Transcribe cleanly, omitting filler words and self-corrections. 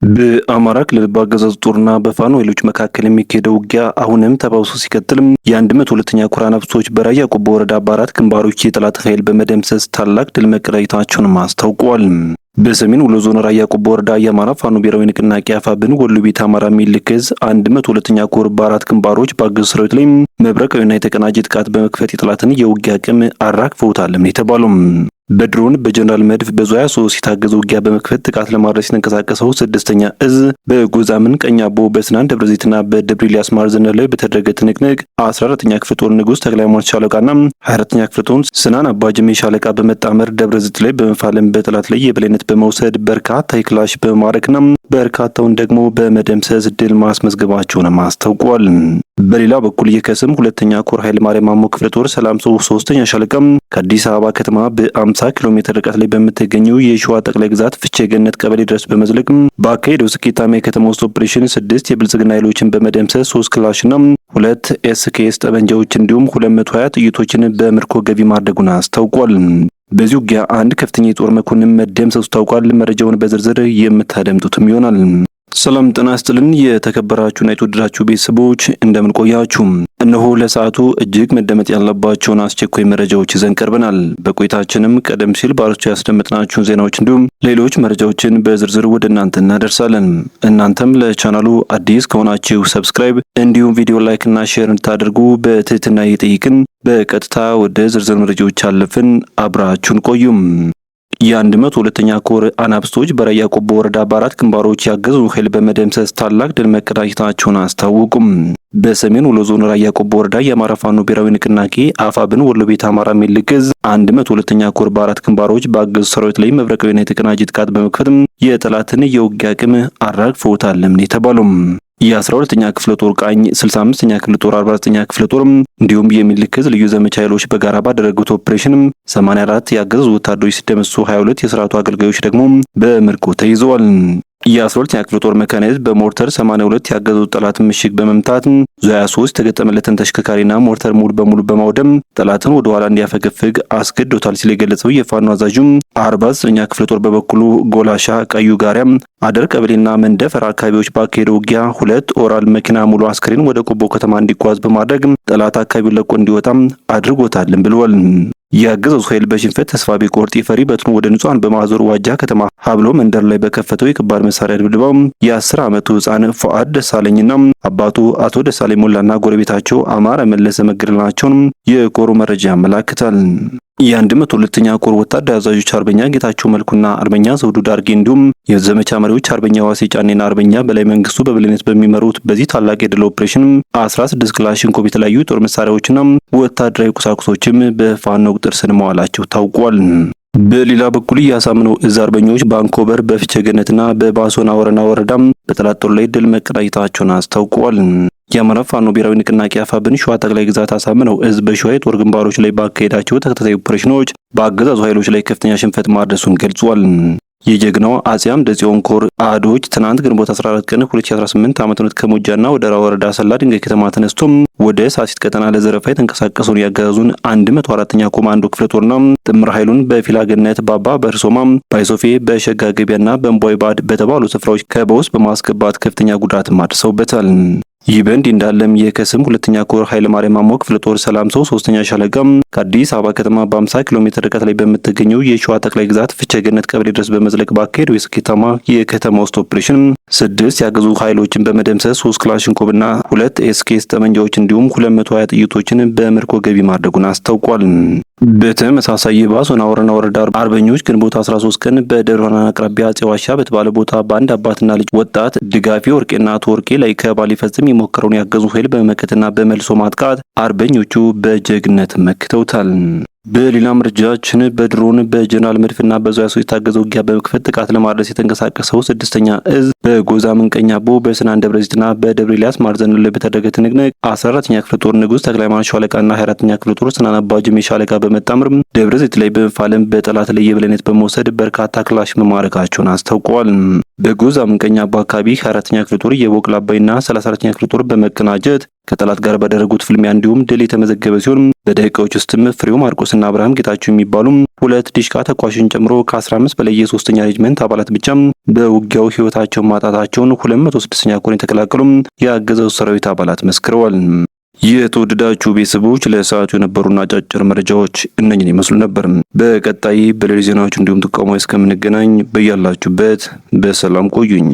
በአማራ ክልል በአገዛዙ ጦርና በፋኖ ኃይሎች መካከል የሚካሄደው ውጊያ አሁንም ተባብሶ ሲቀጥልም የ102ኛ ኮር አናብስቶች በራያ ቆቦ ወረዳ በአራት ግንባሮች የጠላት ኃይል በመደምሰስ ታላቅ ድል መቀዳጀታቸውን አስታውቀዋል። በሰሜን ወሎ ዞን ራያ ቆቦ ወረዳ የአማራ ፋኖ ብሔራዊ ንቅናቄ አፋብን ወሎ ቤት አማራ ሚኒልክ ዕዝ 102ኛ ኮር በአራት ግንባሮች በአገዛዙ ሰራዊት ላይ መብረቃዊና የተቀናጀ ጥቃት በመክፈት የጠላትን የውጊያ አቅም አራግፈውታልም የተባለው በድሮን በጀነራል መድፍ በዙ 23 የታገዘ ውጊያ በመክፈት ጥቃት ለማድረስ የተንቀሳቀሰው 6ኛ ዕዝ በጎዛምን ቀኛቦ በስናን ደብረዘይትና በደብረ ኤልያስ ማርዘነ ላይ በተደረገ ትንቅንቅ 14ኛ ክፍለ ጦር ንጉስ ተክለሃይማኖት ሻለቃና 24ኛ ክፍለ ጦር ስናን አባጅሜ ሻለቃ በመጣመር ደብረዘይት ላይ በመፋለም በጠላት ላይ የበላይነት በመውሰድ በርካታ የክላሽ በማረክና በርካታውን ደግሞ በመደምሰስ ድል ማስመዝገባቸውን አስታውቋል። በሌላ በኩል የከሰም 2ኛ ኮር ኃይለ ማርያም ማሞ ክፍለ ጦር ሰላም ሰው 3ኛ ሻለቃ ከአዲስ አበባ ከተማ በ50 ኪሎ ሜትር ርቀት ላይ በምትገኘው የሸዋ ጠቅላይ ግዛት ፍቼ ገነት ቀበሌ ድረስ በመዝለቅ ባካሄደው ስኬታማ የከተማ ውስጥ ኦፕሬሽን 6 የብልጽግና ኃይሎችን በመደምሰስ 3 ክላሽና 2 ኤስኬኤስ ጠመንጃዎች እንዲሁም 220 ጥይቶችን በምርኮ ገቢ ማድረጉን አስታውቋል። በዚህ ውጊያ አንድ ከፍተኛ የጦር መኮንን መደምሰሱ ታውቋል። መረጃውን በዝርዝር የምታደምጡትም ይሆናል። ሰላም ጤና ይስጥልን። የተከበራችሁና የተወደዳችሁ ቤተሰቦች እንደምን ቆያችሁ? እነሆ ለሰዓቱ እጅግ መደመጥ ያለባቸውን አስቸኳይ መረጃዎች ይዘን ቀርበናል። በቆይታችንም ቀደም ሲል ባሮቹ ያስደመጥናችሁን ዜናዎች እንዲሁም ሌሎች መረጃዎችን በዝርዝር ወደ እናንተ እናደርሳለን። እናንተም ለቻናሉ አዲስ ከሆናችሁ ሰብስክራይብ እንዲሁም ቪዲዮ ላይክ እና ሼር እንድታደርጉ በትህትና እየጠየቅን በቀጥታ ወደ ዝርዝር መረጃዎች አለፍን። አብራችሁን ቆዩም። የ102ኛ ኮር አናብስቶች በራያ ቆቦ ወረዳ በአራት ግንባሮች ያገዙ ኃይል በመደምሰስ ታላቅ ድል መቀዳጀታቸውን አስታወቁም። በሰሜን ወሎ ዞን ራያ ቆቦ ወረዳ የአማራ ፋኖ ብሔራዊ ንቅናቄ አፋብን ወሎ ቤት አማራ ሚኒልክ ዕዝ 102ኛ ኮር በአራት ግንባሮች በአገዛዙ ሰራዊት ላይ መብረቃዊና የተቀናጀ ጥቃት በመክፈትም የጠላትን የውጊያ አቅም አራግፈውታልም የተባለው የ12ኛ ክፍለ ጦር ቃኝ 65ኛ ክፍለ ጦር 49ኛ ክፍለ ጦር እንዲሁም የሚኒልክ ዕዝ ልዩ ዘመቻ ኃይሎች በጋራ ባደረጉት ኦፕሬሽን 84 ያገዛዙ ወታደሮች ሲደመሰሱ 22 የስርዓቱ አገልጋዮች ደግሞ በምርኮ ተይዘዋል። የ12ኛ ክፍለ ጦር መካናይዝድ በሞርተር 82 ያገዛዙ ጠላት ምሽግ በመምታት ዙ 23 የተገጠመለትን ተሽከርካሪና ሞርተር ሙሉ በሙሉ በማውደም ጠላትን ወደ ኋላ እንዲያፈገፍግ አስገድዶታል ሲል የገለጸው የፋኖ አዛዡም 49ኛ ክፍለ ጦር በበኩሉ ጎላሻ፣ ቀዩ ጋሪያ፣ አደር ቀበሌና መንደፈር አካባቢዎች ባካሄደው ውጊያ 2 ኦራል መኪና ሙሉ አስክሬን ወደ ቆቦ ከተማ እንዲጓዝ በማድረግ ጠላት አካባቢውን ለቆ እንዲወጣም አድርጎታልም ብለዋል። የአገዛዙ ኃይል በሽንፈት ተስፋ ቢቆርጥ ፈሪ በትኑ ወደ ንጹሃን በማዞር ዋጃ ከተማ ሀብሎ መንደር ላይ በከፈተው የከባድ መሳሪያ ድብደባው የ10 ዓመቱ ህፃን ፉአድ ደሳለኝና አባቱ አቶ ደሳለኝ ሞላና ጎረቤታቸው አማረ መለሰ መገደላቸውን የኮሩ መረጃ ያመላክታል። የ102ኛ ኮር ወታደር አዛዦች አርበኛ ጌታቸው መልኩና አርበኛ ዘውዱ ዳርጌ እንዲሁም የዘመቻ መሪዎች አርበኛ ዋሴ ጫኔና አርበኛ በላይ መንግስቱ በበላይነት በሚመሩት በዚህ ታላቅ የድል ኦፕሬሽን 16 ክላሽንኮቭ የተለያዩ የጦር መሳሪያዎችና ወታደራዊ ቁሳቁሶችም በፋኖ ቁጥጥር ስር መዋላቸው ታውቋል። በሌላ በኩል የአሳምነው ዕዝ አርበኞች በአንኮበር በፍቼ ገነትና በባሶና ወረና ወረዳም በጠላት ጦር ላይ ድል መቀዳጀታቸውን አስታውቀዋል። የአማራ ፋኖ ብሔራዊ ንቅናቄ አፋብን ሸዋ ጠቅላይ ግዛት አሳምነው ዕዝ በሸዋ የጦር ግንባሮች ላይ ባካሄዳቸው ተከታታይ ኦፕሬሽኖች በአገዛዙ ኃይሎች ላይ ከፍተኛ ሽንፈት ማድረሱን ገልጿል። የጀግናው አጼ አምደ ጽዮን ኮር አህዶች ትናንት ግንቦት 14 ቀን 2018 ዓ.ም ከሞጃና ወደራ ወረዳ ሰላ ድንጋይ ከተማ ተነስቶም ወደ ሳሲት ቀጠና ለዘረፋ የተንቀሳቀሰውን ያገዛዙን 104ኛ ኮማንዶ ክፍለ ጦርና ጥምር ኃይሉን በፊላገነት ባባ በርሶማ ባይሶፌ በሸጋ ገቢያና በእምቧይ ባድ በተባሉ ስፍራዎች ከበውስጥ በማስገባት ከፍተኛ ጉዳት አድርሰውበታል። ይህ በእንዲህ እንዳለም የከሰም 2ኛ ኮር ኃይለ ማርያም ማሞ ክፍለ ጦር ሰላም ሰው 3ኛ ሻለቃ ከአዲስ አበባ ከተማ በ50 ኪሎ ሜትር ርቀት ላይ በምትገኘው የሸዋ ጠቅላይ ግዛት ፍቼ ገነት ቀበሌ ድረስ በመዝለቅ ባካሄደው የስኬታማ የከተማ ውስጥ ኦፕሬሽን 6 ያገዙ ኃይሎችን በመደምሰስ 3 ክላሽንኮቭና 2 ኤስኬኤስ ጠመንጃዎች እንዲሁም 220 ጥይቶችን በምርኮ ገቢ ማድረጉን አስታውቋል። በተመሳሳይ የባሶና ወረና ወረዳ አርበኞች ግንቦት 13 ቀን በደብረ ብርሃን አቅራቢያ አፄ ዋሻ በተባለ ቦታ በአንድ አባትና ልጅ ወጣት ድጋፊ ወርቄና አቶ ወርቄ ላይ ከባል ሊፈጽም የሞከረውን ያገዙ ኃይል በመመከትና በመልሶ ማጥቃት አርበኞቹ በጀግነት መክተውታል። በሌላ መረጃችን በድሮን በጀነራል መድፍና በዙ 23 የታገዘ ውጊያ በመክፈት ጥቃት ለማድረስ የተንቀሳቀሰው 6ኛ ዕዝ በጎዛምን ቀኛቦ በስናን ደብረዘይትና በደብረ ኤልያስ ማርዘነ ላይ በተደረገ ትንቅንቅ 14ኛ ክፍለ ጦር ንጉስ ተክለሃይማኖት ሻለቃና 24ኛ ክፍለ ጦር ስናን አባጅሜ ሻለቃ በመጣመር ደብረዘይት ላይ በመፋለም በጠላት ላይ የበላይነት በመውሰድ በርካታ ክላሽ መማረካቸውን አስታውቀዋል። በጎዛምን ቀኛቦ አካባቢ 24ኛ ክፍለ ጦር የቦቅላ አባይና 34ኛ ክፍለ ጦር በመቀናጀት ከጠላት ጋር ባደረጉት ፍልሚያ እንዲሁም ድል የተመዘገበ ሲሆን በደቂቃዎች ውስጥም ፍሬው ማርቆስና አብርሃም ጌታቸው የሚባሉ ሁለት ዲሽቃ ተኳሾችን ጨምሮ ከ15 በላይ የ3ኛ ሬጅመንት አባላት ብቻ በውጊያው ህይወታቸውን ማጣታቸውን 206ኛ ኮር የተቀላቀሉ የአገዛዙ ሰራዊት አባላት መስክረዋል። የተወደዳችሁ ቤተሰቦች ለሰዓቱ የነበሩና አጫጭር መረጃዎች እነኝን ይመስሉ ነበር። በቀጣይ በሌሎች ዜናዎች እንዲሁም ጥቆማዎች እስከምንገናኝ በያላችሁበት በሰላም ቆዩኝ።